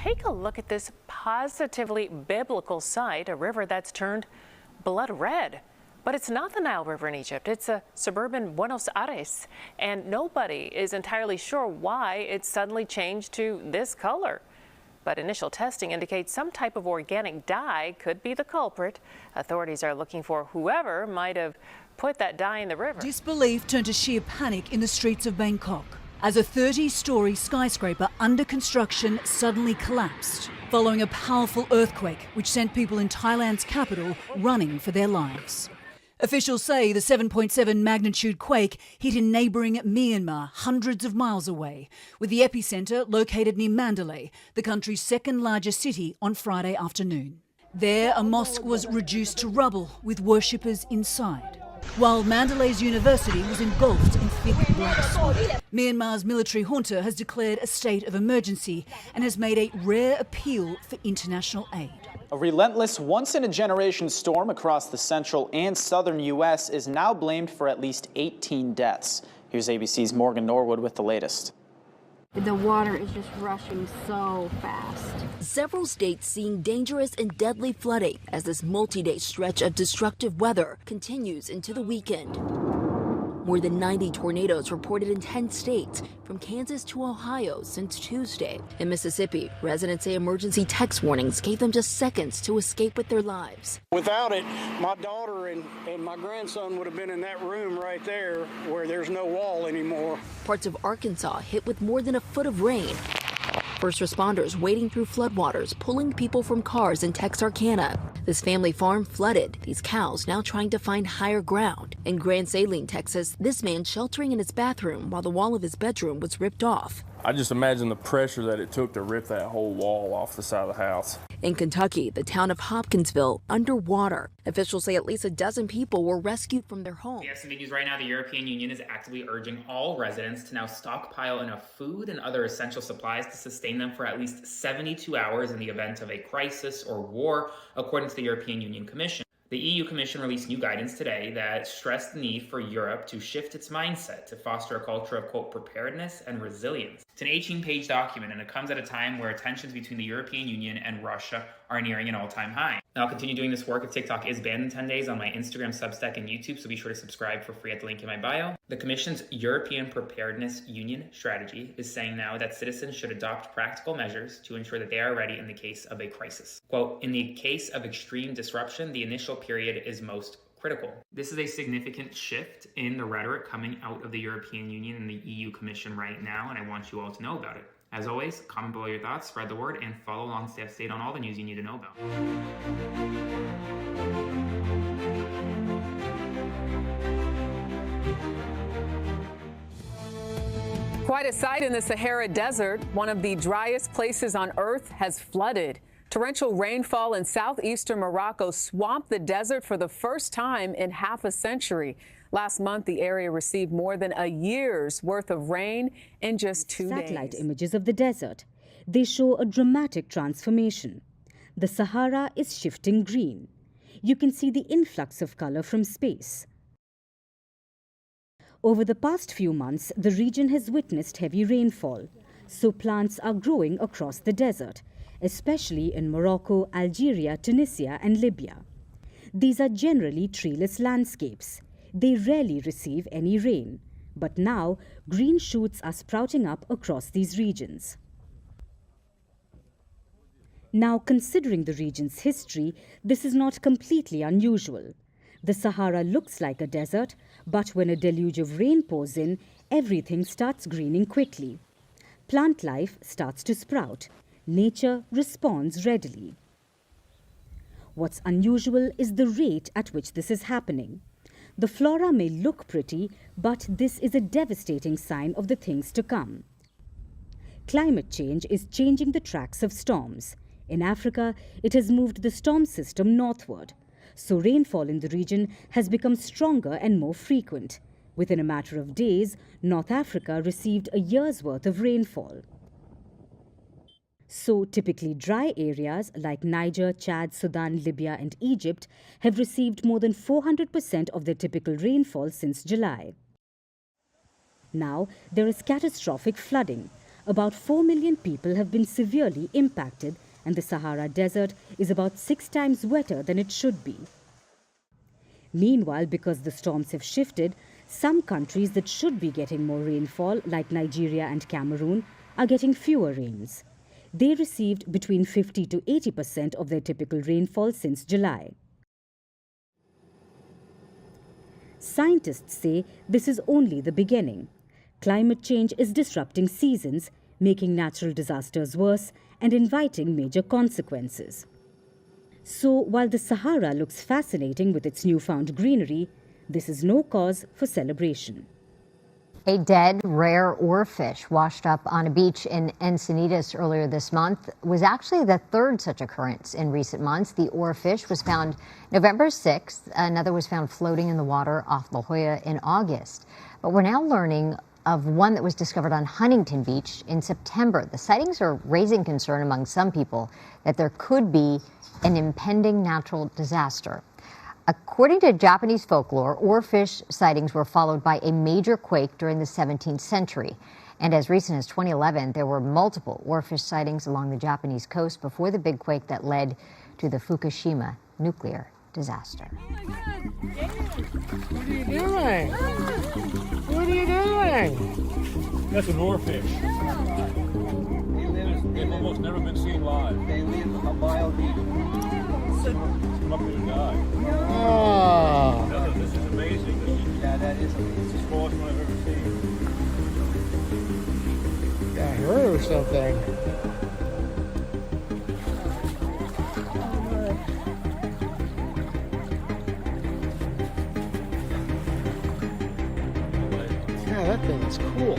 take a look at this positively biblical sight, a river that's turned blood red. But it's not the Nile River in Egypt. It's a suburban Buenos Aires, and nobody is entirely sure why it suddenly changed to this color. But initial testing indicates some type of organic dye could be the culprit. Authorities are looking for whoever might have put that dye in the river. Disbelief turned to sheer panic in the streets of Bangkok as a 30-story skyscraper under construction suddenly collapsed following a powerful earthquake which sent people in Thailand's capital running for their lives. Officials say the 7.7 magnitude quake hit in neighbouring Myanmar, hundreds of miles away, with the epicentre located near Mandalay, the country's second largest city, on Friday afternoon. There, a mosque was reduced to rubble, with worshippers inside, while Mandalay's university was engulfed in thick black smoke. Myanmar's military junta has declared a state of emergency and has made a rare appeal for international aid. A relentless, once-in-a-generation storm across the central and southern U.S. is now blamed for at least 18 deaths. Here's ABC's Morgan Norwood with the latest. The water is just rushing so fast. Several states seeing dangerous and deadly flooding as this multi-day stretch of destructive weather continues into the weekend. More than 90 tornadoes reported in 10 states, from Kansas to Ohio since Tuesday. In Mississippi, residents say emergency text warnings gave them just seconds to escape with their lives. Without it, my daughter and my grandson would have been in that room right there where there's no wall anymore. Parts of Arkansas hit with more than a foot of rain. First responders wading through floodwaters, pulling people from cars in Texarkana. This family farm flooded, these cows now trying to find higher ground. In Grand Saline, Texas, this man sheltering in his bathroom while the wall of his bedroom was ripped off. I just imagine the pressure that it took to rip that whole wall off the side of the house. In Kentucky, the town of Hopkinsville underwater. Officials say at least a dozen people were rescued from their homes. The estimated news right now, the European Union is actively urging all residents to now stockpile enough food and other essential supplies to sustain them for at least 72 hours in the event of a crisis or war, according to the European Union Commission. The EU Commission released new guidance today that stressed the need for Europe to shift its mindset to foster a culture of, quote, preparedness and resilience. It's an 18-page document, and it comes at a time where tensions between the European Union and Russia are nearing an all-time high. And I'll continue doing this work if TikTok is banned in 10 days on my Instagram, Substack, and YouTube, so be sure to subscribe for free at the link in my bio. The Commission's European Preparedness Union strategy is saying now that citizens should adopt practical measures to ensure that they are ready in the case of a crisis. Quote, in the case of extreme disruption, the initial period is most critical. This is a significant shift in the rhetoric coming out of the European Union and the EU Commission right now, and I want you all to know about it. As always, comment below your thoughts, spread the word, and follow along to stay up to date on all the news you need to know about. Quite a sight in the Sahara Desert. One of the driest places on Earth has flooded. Torrential rainfall in southeastern Morocco swamped the desert for the first time in half a century. Last month, the area received more than a year's worth of rain in just 2 days. Satellite images of the desert. They show a dramatic transformation. The Sahara is shifting green. You can see the influx of color from space. Over the past few months, the region has witnessed heavy rainfall, so plants are growing across the desert, especially in Morocco, Algeria, Tunisia, and Libya. These are generally treeless landscapes. They rarely receive any rain, but now green shoots are sprouting up across these regions. Now, considering the region's history, this is not completely unusual. The Sahara looks like a desert, but when a deluge of rain pours in, everything starts greening quickly. Plant life starts to sprout. Nature responds readily. What's unusual is the rate at which this is happening. The flora may look pretty, but this is a devastating sign of the things to come. Climate change is changing the tracks of storms. In Africa, it has moved the storm system northward. So rainfall in the region has become stronger and more frequent. Within a matter of days, North Africa received a year's worth of rainfall. So typically dry areas like Niger, Chad, Sudan, Libya and Egypt have received more than 400% of their typical rainfall since July. Now there is catastrophic flooding. about 4 million people have been severely impacted, and the Sahara Desert is about 6 times wetter than it should be. Meanwhile, because the storms have shifted, some countries that should be getting more rainfall, like Nigeria and Cameroon, are getting fewer rains. They received between 50 to 80% of their typical rainfall since July. Scientists say this is only the beginning. Climate change is disrupting seasons, making natural disasters worse and inviting major consequences. So while the Sahara looks fascinating with its newfound greenery, this is no cause for celebration. A dead, rare oarfish washed up on a beach in Encinitas earlier this month was actually the third such occurrence in recent months. The oarfish was found November 6th. Another was found floating in the water off La Jolla in August. But we're now learning of one that was discovered on Huntington Beach in September. The sightings are raising concern among some people that there could be an impending natural disaster. According to Japanese folklore, oarfish sightings were followed by a major quake during the 17th century. And as recent as 2011, there were multiple oarfish sightings along the Japanese coast before the big quake that led to the Fukushima nuclear disaster. What are you doing? What are you doing? That's an oarfish. They've almost never been seen live. They live a mile deep. Come up here and die. Oh. This is amazing. Yeah, that is amazing. It's the smallest one I've ever seen. Yeah, I heard it was something. Yeah, that thing is cool.